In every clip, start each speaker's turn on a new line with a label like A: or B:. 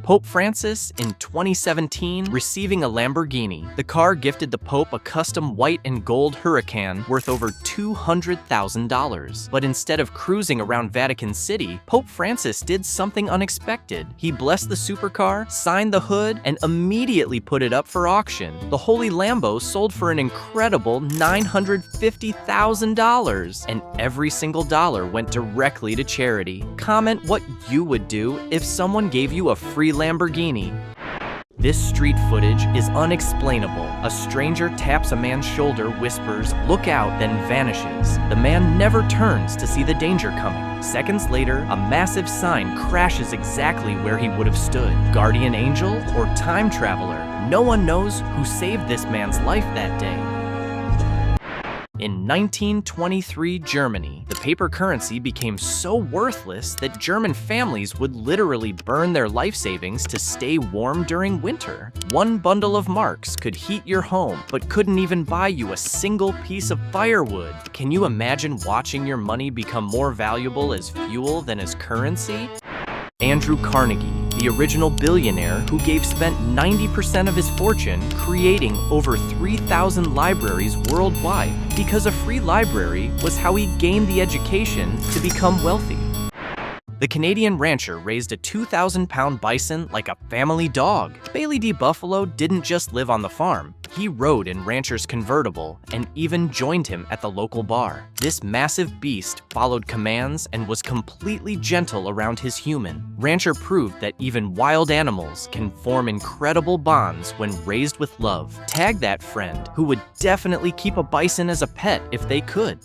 A: Pope Francis, in 2017, receiving a Lamborghini. The car gifted the Pope a custom white and gold Huracan worth over $200,000. But instead of cruising around Vatican City, Pope Francis did something unexpected. He blessed the supercar, signed the hood, and immediately put it up for auction. The Holy Lambo sold for an incredible $950,000, and every single dollar went directly to charity. Comment what you would do if someone gave you a free Lamborghini. This street footage is unexplainable. A stranger taps a man's shoulder, whispers, "Look out," then vanishes. The man never turns to see the danger coming. Seconds later, a massive sign crashes exactly where he would have stood. Guardian angel or time traveler? No one knows who saved this man's life that day. In 1923 Germany, the paper currency became so worthless that German families would literally burn their life savings to stay warm during winter. One bundle of marks could heat your home, but couldn't even buy you a single piece of firewood. Can you imagine watching your money become more valuable as fuel than as currency? Andrew Carnegie, the original billionaire who spent 90% of his fortune creating over 3,000 libraries worldwide, because a free library was how he gained the education to become wealthy. The Canadian rancher raised a 2,000-pound bison like a family dog. Bailey D. Buffalo didn't just live on the farm. He rode in Rancher's convertible and even joined him at the local bar. This massive beast followed commands and was completely gentle around his human. Rancher proved that even wild animals can form incredible bonds when raised with love. Tag that friend who would definitely keep a bison as a pet if they could.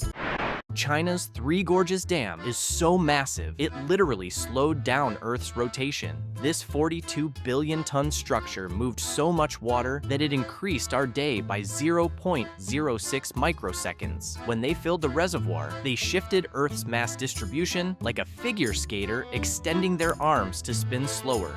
A: China's Three Gorges Dam is so massive, it literally slowed down Earth's rotation. This 42 billion-ton structure moved so much water that it increased our day by 0.06 microseconds. When they filled the reservoir, they shifted Earth's mass distribution like a figure skater extending their arms to spin slower.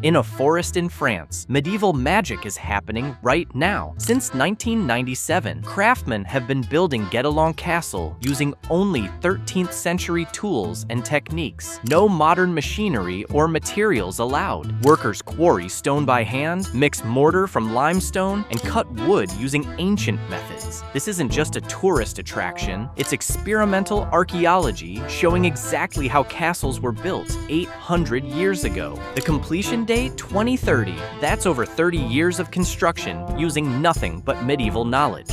A: In a forest in France, medieval magic is happening right now. Since 1997, craftsmen have been building Get-Along Castle using only 13th century tools and techniques. No modern machinery or materials allowed. Workers quarry stone by hand, mix mortar from limestone, and cut wood using ancient methods. This isn't just a tourist attraction, it's experimental archaeology showing exactly how castles were built 800 years ago. The completion date, 2030. That's over 30 years of construction using nothing but medieval knowledge.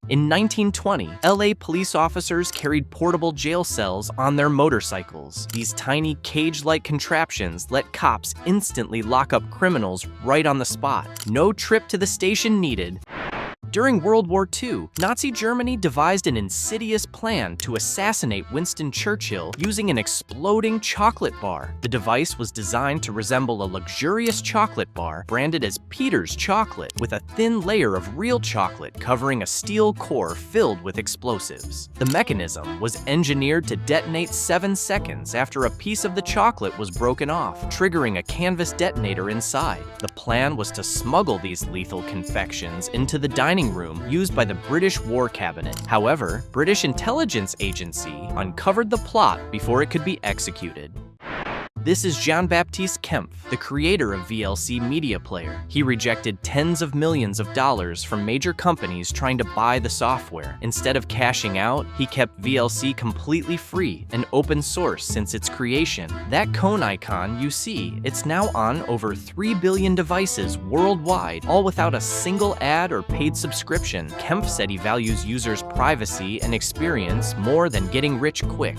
A: In 1920, LA police officers carried portable jail cells on their motorcycles. These tiny cage-like contraptions let cops instantly lock up criminals right on the spot. No trip to the station needed. During World War II, Nazi Germany devised an insidious plan to assassinate Winston Churchill using an exploding chocolate bar. The device was designed to resemble a luxurious chocolate bar branded as Peter's Chocolate, with a thin layer of real chocolate covering a steel core filled with explosives. The mechanism was engineered to detonate 7 seconds after a piece of the chocolate was broken off, triggering a canvas detonator inside. The plan was to smuggle these lethal confections into the dining room used by the British War Cabinet. However, British intelligence agency uncovered the plot before it could be executed. This is Jean-Baptiste Kempf, the creator of VLC Media Player. He rejected tens of millions of dollars from major companies trying to buy the software. Instead of cashing out, he kept VLC completely free and open source since its creation. That cone icon you see, it's now on over 3 billion devices worldwide, all without a single ad or paid subscription. Kempf said he values users' privacy and experience more than getting rich quick.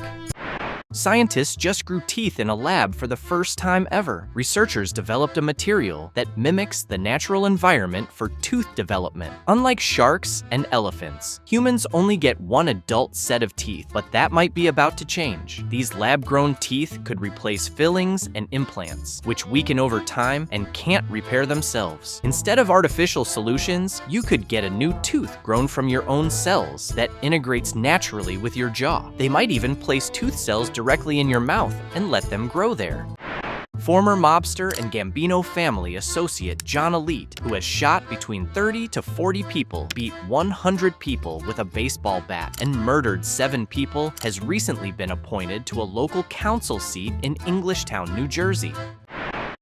A: Scientists just grew teeth in a lab for the first time ever. Researchers developed a material that mimics the natural environment for tooth development. Unlike sharks and elephants, humans only get one adult set of teeth, but that might be about to change. These lab-grown teeth could replace fillings and implants, which weaken over time and can't repair themselves. Instead of artificial solutions, you could get a new tooth grown from your own cells that integrates naturally with your jaw. They might even place tooth cells directly in your mouth and let them grow there. Former mobster and Gambino family associate John Elite, who has shot between 30 to 40 people, beat 100 people with a baseball bat, and murdered 7 people, has recently been appointed to a local council seat in Englishtown, New Jersey.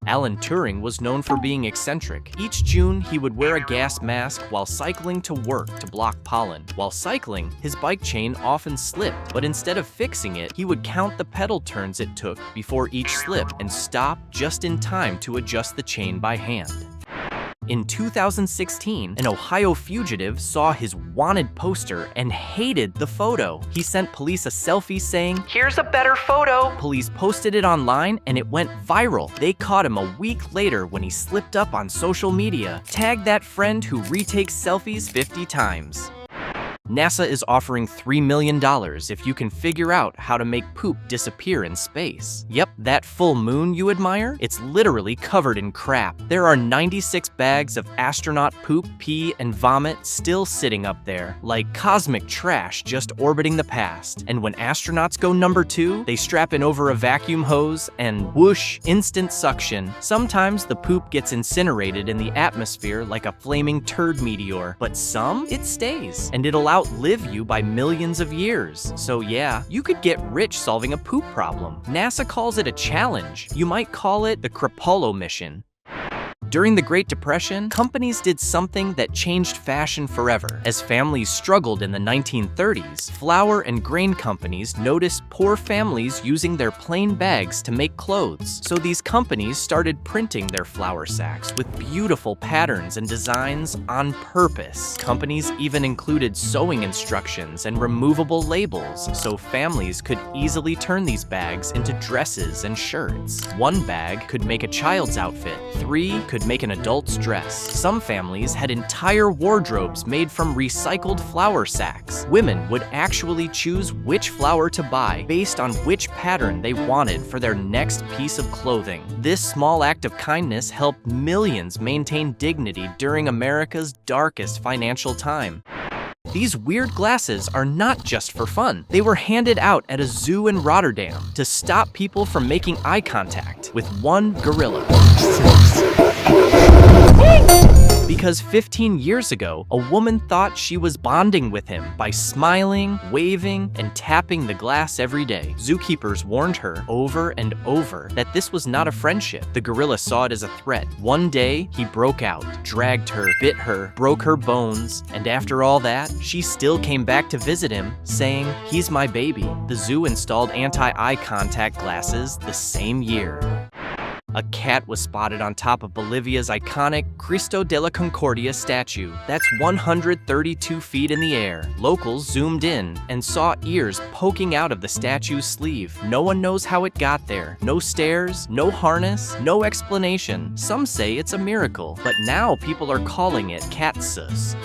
A: Alan Turing was known for being eccentric. Each June, he would wear a gas mask while cycling to work to block pollen. While cycling, his bike chain often slipped, but instead of fixing it, he would count the pedal turns it took before each slip and stop just in time to adjust the chain by hand. In 2016, an Ohio fugitive saw his wanted poster and hated the photo. He sent police a selfie saying, "Here's a better photo." Police posted it online and it went viral. They caught him a week later when he slipped up on social media. Tag that friend who retakes selfies 50 times. NASA is offering $3 million if you can figure out how to make poop disappear in space. Yep, that full moon you admire? It's literally covered in crap. There are 96 bags of astronaut poop, pee, and vomit still sitting up there, like cosmic trash just orbiting the past. And when astronauts go number 2, they strap it over a vacuum hose and whoosh, instant suction. Sometimes the poop gets incinerated in the atmosphere like a flaming turd meteor, but some, it stays, and it'll outlive you by millions of years. So yeah, you could get rich solving a poop problem. NASA calls it a challenge. You might call it the Krapolo mission. During the Great Depression, companies did something that changed fashion forever. As families struggled in the 1930s, flour and grain companies noticed poor families using their plain bags to make clothes. So these companies started printing their flour sacks with beautiful patterns and designs on purpose. Companies even included sewing instructions and removable labels, so families could easily turn these bags into dresses and shirts. One bag could make a child's outfit. 3 could make an adult's dress. Some families had entire wardrobes made from recycled flour sacks. Women would actually choose which flour to buy based on which pattern they wanted for their next piece of clothing. This small act of kindness helped millions maintain dignity during America's darkest financial time. These weird glasses are not just for fun. They were handed out at a zoo in Rotterdam to stop people from making eye contact with one gorilla. Because 15 years ago, a woman thought she was bonding with him by smiling, waving, and tapping the glass every day. Zookeepers warned her over and over that this was not a friendship. The gorilla saw it as a threat. One day, he broke out, dragged her, bit her, broke her bones, and after all that, she still came back to visit him, saying, "He's my baby." The zoo installed anti-eye contact glasses the same year. A cat was spotted on top of Bolivia's iconic Cristo de la Concordia statue. That's 132 feet in the air. Locals zoomed in and saw ears poking out of the statue's sleeve. No one knows how it got there. No stairs, no harness, no explanation. Some say it's a miracle, but now people are calling it cat sus.